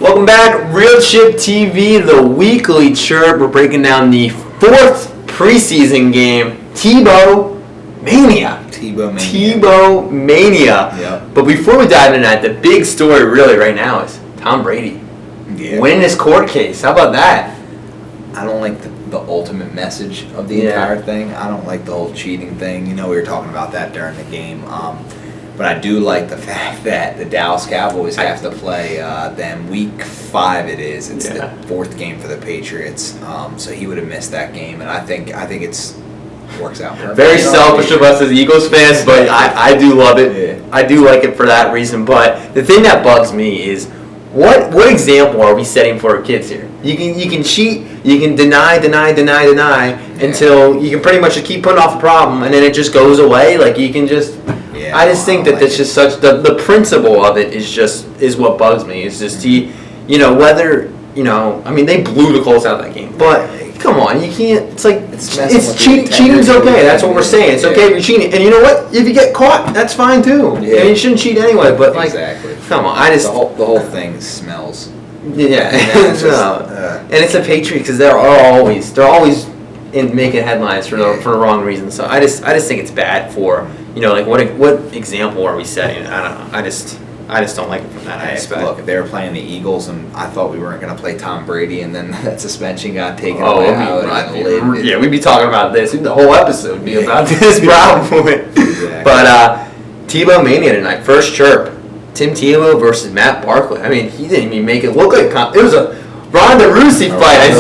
Welcome back, Real Chip TV, the weekly Chirp. We're breaking down the fourth preseason game, Tebowmania. Tebowmania. Yep. But before we dive into that, the big story really right now is Tom Brady winning his court case. How about that? I don't like the ultimate message of the entire thing. I don't like the whole cheating thing. You know, we were talking about that during the game. But I do like the fact that the Dallas Cowboys have to play them week 5. It's the fourth game for the Patriots. So he would have missed that game, and I think it's works out perfect. Very selfish of us as Eagles fans, but I do love it. Yeah. I do like it for that reason. But the thing that bugs me is what example are we setting for our kids here? You can cheat, you can deny until you can pretty much just keep putting off the problem, and then it just goes away. Like you can just. I just think that that's just such the principle of it is what bugs me. It's just whether I mean they blew the Colts out of that game, but come on, you can't. It's like it's cheating's okay. That's what we're saying. It's okay if you're cheating, and you know what? If you get caught, that's fine too. Yeah. And you shouldn't cheat anyway. But come on, the whole thing smells. Yeah, and it's a Patriot because they're always in making headlines for the wrong reasons. So I just think it's bad for. What example are we setting? I don't know. I just don't like it from that aspect. Look, they were playing the Eagles, and I thought we weren't going to play Tom Brady, and then that suspension got taken away. We'd be talking about this. The whole episode would be about this problem. Exactly. But Tebowmania tonight, first Chirp. Tim Tebow versus Matt Barkley. I mean, he didn't even make it look like it was a Ronda Rousey fight, a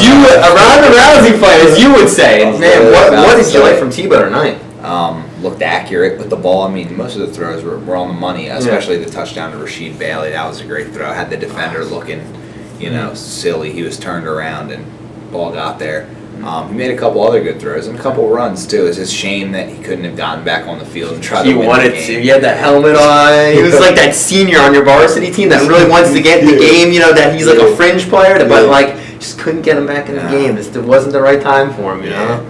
Ronda Rousey fight, as you would say. And man, what did you like from Tebow tonight? Looked accurate with the ball. I mean, most of the throws were on the money, especially the touchdown to Rasheed Bailey. That was a great throw. Had the defender looking, silly. He was turned around and ball got there. He made a couple other good throws and a couple runs too. It's just a shame that he couldn't have gotten back on the field and tried to win the game. He had that helmet on. He was like that senior on your varsity team that really wants to get in the game. That he's like a fringe player, but just couldn't get him back in the game. It wasn't the right time for him.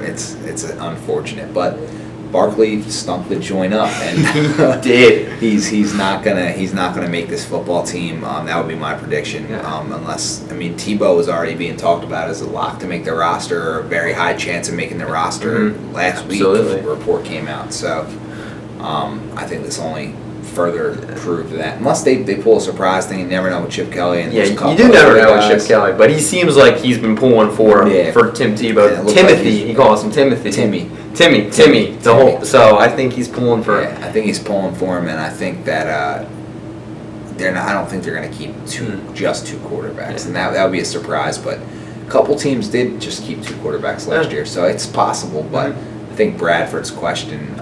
It's unfortunate, but. Barkley stunk the joint up, and he did. He's not gonna make this football team. That would be my prediction. Unless Tebow was already being talked about as a lock to make the roster, or a very high chance of making the roster last week. The report came out, so I think this only further proved that. Unless they pull a surprise thing, you never know with Chip Kelly. And you do never know with Chip Kelly, but he seems like he's been pulling for Tim Tebow. Timothy, he calls him Timothy. Timmy. So I think he's pulling for. Yeah, I think he's pulling for him, and I think that they're not. I don't think they're going to keep just two quarterbacks, and that would be a surprise. But a couple teams did just keep 2 quarterbacks last year, so it's possible. But I think Bradford's question.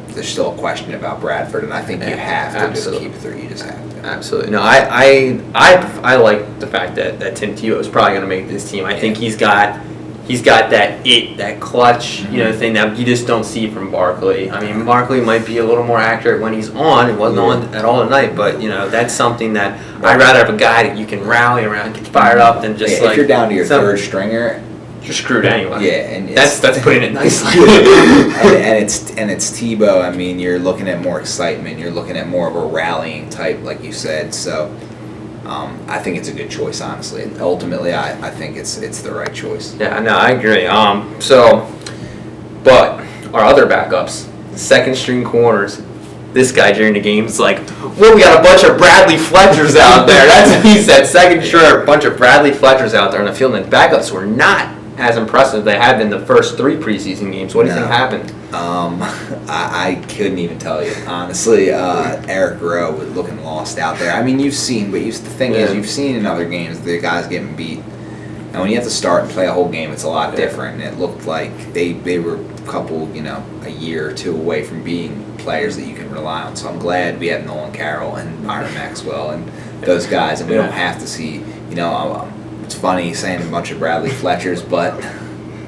There's still a question about Bradford, and I think you have to just keep 3. You just have to. Absolutely. No, I like the fact that Tim Tebow is probably going to make this team. I think he's got that clutch, thing that you just don't see from Barkley. I mean, Barkley might be a little more accurate when he's on. It wasn't on at all tonight, but that's something that I'd rather have a guy that you can rally around, get fired up, than just if you're down to your third stringer. You're screwed anyway. Yeah, and that's putting it nicely. and it's Tebow. I mean, you're looking at more excitement. You're looking at more of a rallying type, like you said. So, I think it's a good choice. Honestly, ultimately, I think it's the right choice. Yeah, no, I agree. But our other backups, second string corners. This guy during the game is like, well, we got a bunch of Bradley Fletchers out there. That's what he said. Second string, a bunch of Bradley Fletchers out there on the field, and the backups were not as impressive they had been the first 3 preseason games. What do you think happened? I couldn't even tell you, honestly. Eric Rowe was looking lost out there. I mean, you've seen, but the thing is, you've seen in other games the guys getting beat. And when you have to start and play a whole game, it's a lot different. And it looked like they were a couple, a year or 2 away from being players that you can rely on. So I'm glad we have Nolan Carroll and Byron Maxwell and those guys, and we don't have to see, it's funny saying a bunch of Bradley Fletchers, but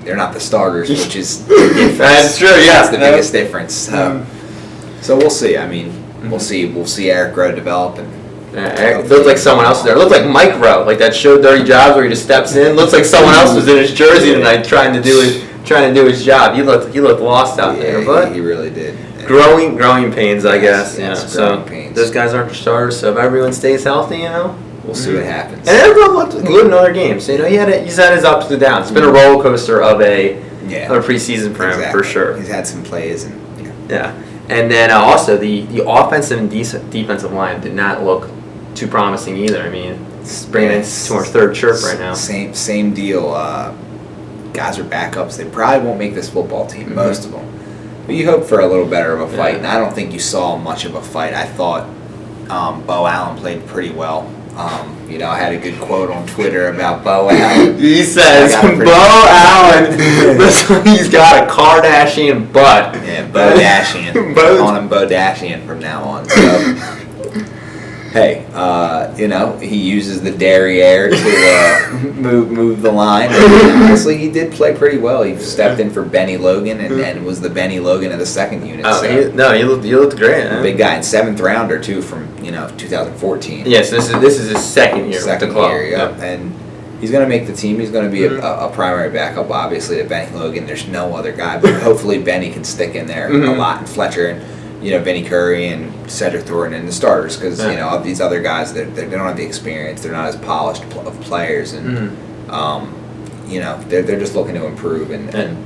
they're not the starters, which is the difference. That's true, yeah. That's the biggest difference. So we'll see. I mean, we'll see Eric Rowe develop. And it looked like someone else there. It looked like Mike Rowe, like that show Dirty Jobs where he just steps in. Looks like someone else was in his jersey tonight trying to do his job. He looked lost out there, but he really did. Growing pains, I guess. Yes, so pains. those guys aren't starters. So if everyone stays healthy, We'll see what happens. And Eric Rowe looked good in other games. You know, he's had his ups and downs. It's been a roller coaster of a preseason for him, for sure. He's had some plays and yeah. And then also the offensive and defensive line did not look too promising either. I mean, it's bringing in to our third Chirp right now. Same deal. Guys are backups. They probably won't make this football team, most of them. But you hope for a little better of a fight, and I don't think you saw much of a fight. I thought Bo Allen played pretty well. You know, I had a good quote on Twitter about Bo Allen. He says, Bo Allen, he's got a Kardashian butt. Yeah, Bo-Dashian. I'm calling him Bo-Dashian from now on. So, hey, you know, he uses the derriere to move the line. And honestly, he did play pretty well. He stepped in for Benny Logan and was the Benny Logan of the second unit. Oh, so. He looked great. Huh? Big guy, and 7th rounder too from 2014. Yes, this is his second year with the club. And he's going to make the team. He's going to be a primary backup, obviously, to Benny Logan. There's no other guy, but hopefully Benny can stick in there a lot, and Fletcher and Vinny Curry and Cedric Thornton and the starters, because these other guys they don't have the experience. They're not as polished of players, and they're just looking to improve, and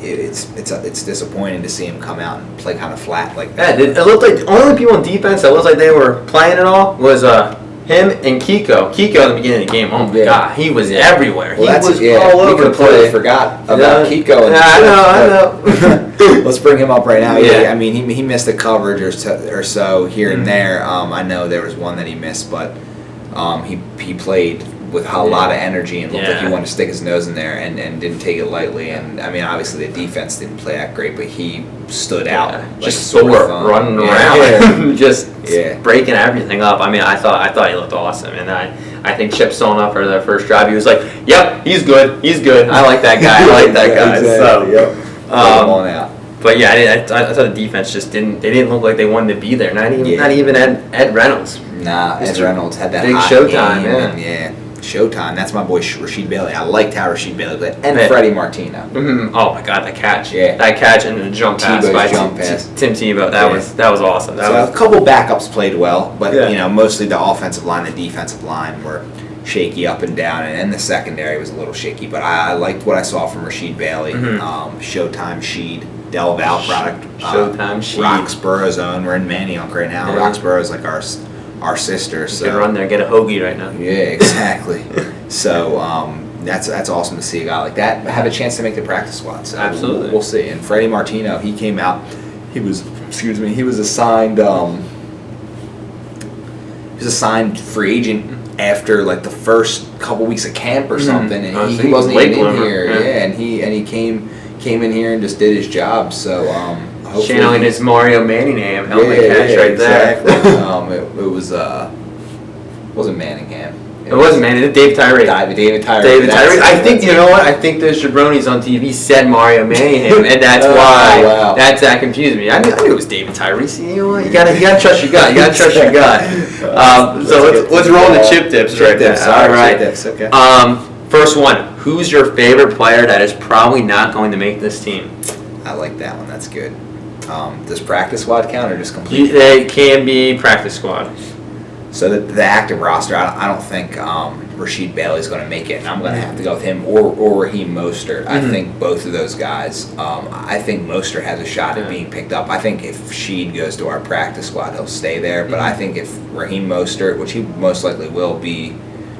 it's disappointing to see him come out and play kind of flat like that. Yeah, it looked like the only people on defense that looked like they were playing it all was him and Kiko. Kiko at the beginning of the game, oh my God, he was everywhere. Well, he was all over the place. Forgot about Kiko. I know. Let's bring him up right now. Yeah, I mean, he missed a coverage or so here and there. I know there was one that he missed, but he played with a lot of energy and looked like he wanted to stick his nose in there and didn't take it lightly. And I mean, obviously the defense didn't play that great, but he stood out. Like just sore, running around, just breaking everything up. I mean, I thought he looked awesome, and I think Chip saw him up for their first drive. He was like, "Yep, he's good. I like that guy. I like that guy." Exactly. So, on out. But yeah, I thought the defense just didn't look like they wanted to be there. Not even Ed Reynolds. Nah, Ed Reynolds had that big hot showtime. Game, yeah. Showtime. That's my boy Rasheed Bailey. I liked how Rasheed Bailey played, and Freddie Martino. Mm-hmm. Oh my God, that catch! Yeah, that catch and the jump pass by Tim Tebow. That was awesome. A couple backups played well, but mostly the offensive line and defensive line were shaky up and down, and the secondary was a little shaky. But I liked what I saw from Rasheed Bailey. Showtime Sheed. Del Val product. Showtime Sheed. Roxborough's own. We're in Manioc right now. Roxborough's like our sister. So you can run there and get a hoagie right now. Yeah, exactly. So that's awesome to see a guy like that have a chance to make the practice squad. So absolutely, we'll see. And Freddie Martino, he came out. He was assigned. He was assigned free agent after like the first couple weeks of camp or something, and he wasn't even in here. Yeah, and he came in here and just did his job. So channeling his Mario Manningham helmet catch right there. It was wasn't Manningham. It wasn't Manningham. David Tyree. David Tyree. I think you know what? I think those jabronis on TV said Mario Manningham, and that's why that confused me. I knew it was David Tyree. See, you know what? You gotta trust your gut. So let's roll the chip tips right there. All right. Chip tips. Okay. First one. Who's your favorite player that is probably not going to make this team? I like that one. That's good. Does practice squad count or just complete? It can be practice squad. So the active roster, I don't think Rasheed Bailey's going to make it, and I'm going to have to go with him or Raheem Mostert. I think both of those guys. I think Mostert has a shot at being picked up. I think if Sheed goes to our practice squad, he'll stay there. But I think if Raheem Mostert, which he most likely will be,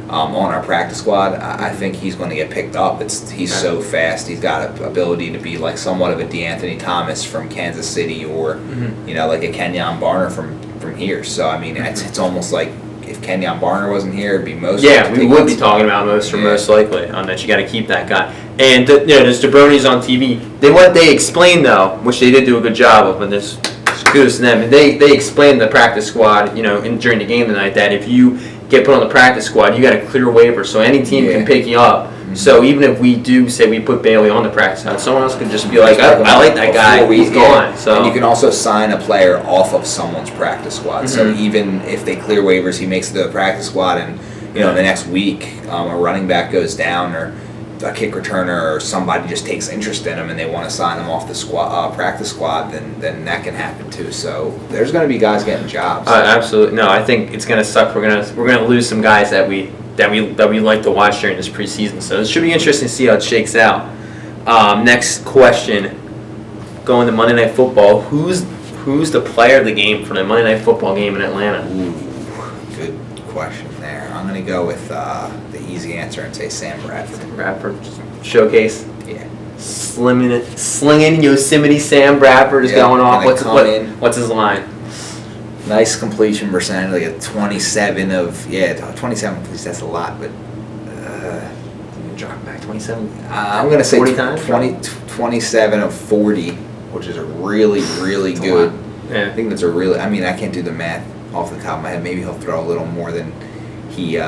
on our practice squad, I think he's going to get picked up. He's so fast. He's got an ability to be like somewhat of a DeAnthony Thomas from Kansas City, or like a Kenyon Barner from here. So I mean, it's almost like if Kenyon Barner wasn't here, it'd be most. Yeah, we would be talking about most likely on that. You got to keep that guy. And there's jabronis on TV. What they explained though, which they did do a good job of, and this kudos to them. They explained the practice squad, during the game tonight, that if you get put on the practice squad, you got a clear waiver, so any team can pick you up. So even if we do say we put Bailey on the practice squad, someone else could just be like, I like that guy, he's gone. So and you can also sign a player off of someone's practice squad. So even if they clear waivers, he makes it to the practice squad, and the next week a running back goes down, or a kick returner or somebody just takes interest in him and they want to sign him off the squad, practice squad, then that can happen too. So there's going to be guys getting jobs. Absolutely. No, I think it's going to suck. We're gonna lose some guys that we like to watch during this preseason. So it should be interesting to see how it shakes out. Next question, going to Monday Night Football. Who's the player of the game for the Monday Night Football game in Atlanta? Ooh, good question there. I'm going to go with the easy answer and say Sam Bradford. Bradford showcase. Yeah. Slinging Yosemite Sam Bradford is going off. What's his line? Nice completion percentage, like a 27 completions. That's a lot, but Drop back 27. I'm going to say 27 of 40, which is a really, really good. Yeah. I think that's a really. I mean, I can't do the math off the top of my head. Maybe he'll throw a little more than he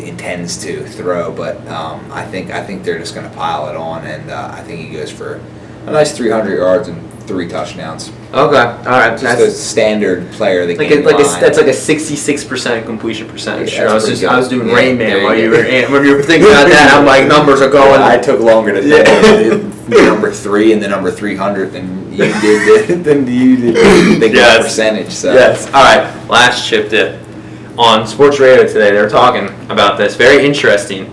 intends to throw, but I think they're just going to pile it on, and I think he goes for a nice 300 yards and 3 touchdowns. Okay, all right. Just a standard player of the game. That's like a 66% completion percentage. Yeah, I was doing Rain Man while you were thinking about that. I'm like, numbers are going. I took longer to think number 3 and the number 300 than you did. The percentage. So. Yes. All right. Last chip tip. On sports radio today, they were talking about this. Very interesting.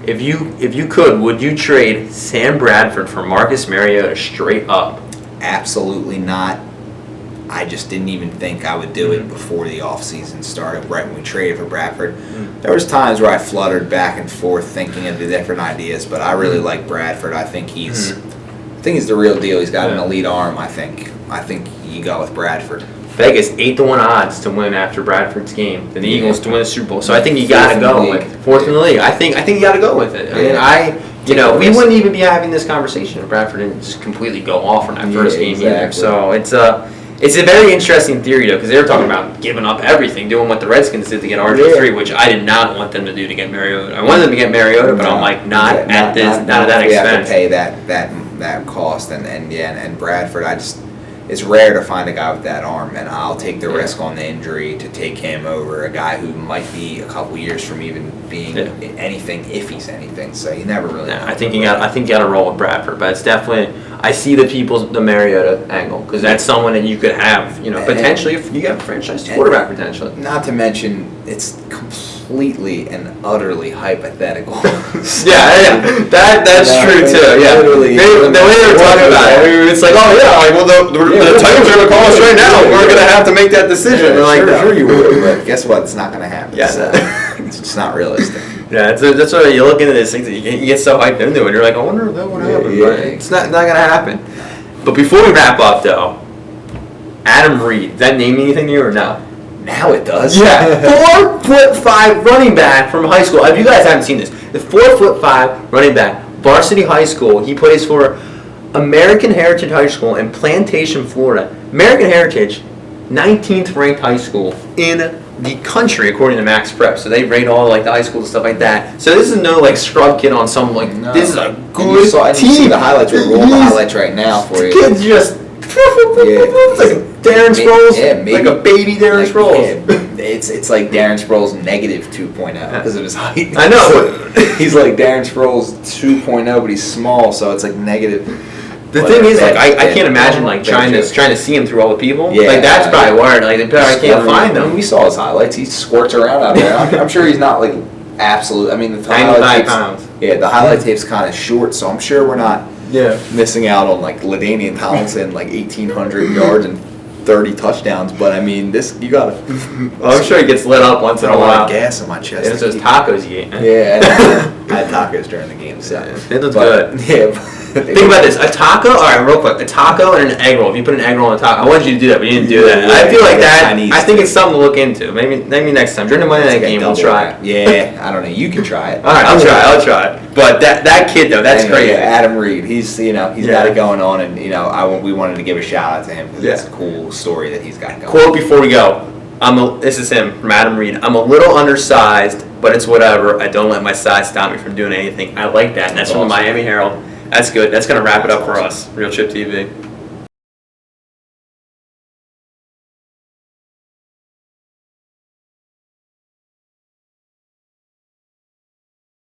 If you could, would you trade Sam Bradford for Marcus Mariota straight up? Absolutely not. I just didn't even think I would do it before the offseason started, right when we traded for Bradford. There was times where I fluttered back and forth thinking of the different ideas, but I really like Bradford. I think he's the real deal. He's got an elite arm, I think you go with Bradford. Vegas 8-1 odds to win after Bradford's game. The Eagles to win the Super Bowl. So I think you got to go with fourth in the league. I think you got to go with it. I mean, we wouldn't even be having this conversation if Bradford didn't just completely go off on that first game either. So it's a very interesting theory though, because they were talking about giving up everything, doing what the Redskins did to get RG3, which I did not want them to do to get Mariota. I wanted them to get Mariota, but I'm like, not at that expense. We have to pay that cost, and Bradford, it's rare to find a guy with that arm, and I'll take the risk on the injury to take him over a guy who might be a couple years from even being anything, if he's anything. So you never really know. I think you got to roll with Bradford, but it's definitely. I see the Mariota angle because that's someone that you could have, potentially if you got a franchise quarterback potentially. Not to mention, it's completely and utterly hypothetical. That's true too. Yeah, the way they were talking about it, it's like, the Titans are going to call us right now. We're going to have to make that decision. Sure you would, but guess what? It's not going to happen. Yeah. So, it's just not realistic. Yeah, that's why you look into this thing. You get so hyped into it. You're like, I wonder if that would happen. Yeah, but it's not going to happen. But before we wrap up, though, Adam Reed. Does that name anything to you or no? Now it does. Yeah, 4'5" running back from high school. If you guys haven't seen this, the 4'5" running back, varsity high school. He plays for American Heritage High School in Plantation, Florida. American Heritage, 19th ranked high school in the country according to Max Prep. So they rate all the high schools and stuff like that. So this is no scrub kid on some this is a good team. I see the highlights. We're rolling the highlights right now for you. The kid's just it's like Darren Sproles, like a baby Darren Sproles. It's like Darren Sproles negative 2.0 because of his height. I know. He's like Darren Sproles 2.0, but he's small, so it's like negative. The thing is, I can't imagine trying to see him through all the people. Yeah, that's probably weird. I can't find them. We saw his highlights. He squirts around out there. I'm sure he's not absolute. I mean, the 95 pounds. Yeah, the highlight tape's kind of short, so I'm sure we're not missing out on LaDainian Tomlinson 1,800 yards and 30 touchdowns. But I mean, you gotta. I'm sure he gets lit up once in a while. I want gas in my chest. It's those tacos you eat. Yeah, I had tacos during the game. So it looks good. Yeah. Think about this: a taco. All right, real quick, a taco and an egg roll. If you put an egg roll on a taco, I wanted you to do that, but you didn't do that. I feel like that. I think it's something to look into. Maybe next time during the Monday night game, we'll try it. Yeah, I don't know. You can try it. All right, I'll try it. But that kid though, that's crazy. Yeah, Adam Reed. He's got it going on, and we wanted to give a shout out to him because it's a cool story that he's got going. Quote before we go. This is him from Adam Reed. I'm a little undersized, but it's whatever. I don't let my size stop me from doing anything. I like that. And that's from the Miami Herald. That's good. That's going to wrap it up for us. Real Chip TV.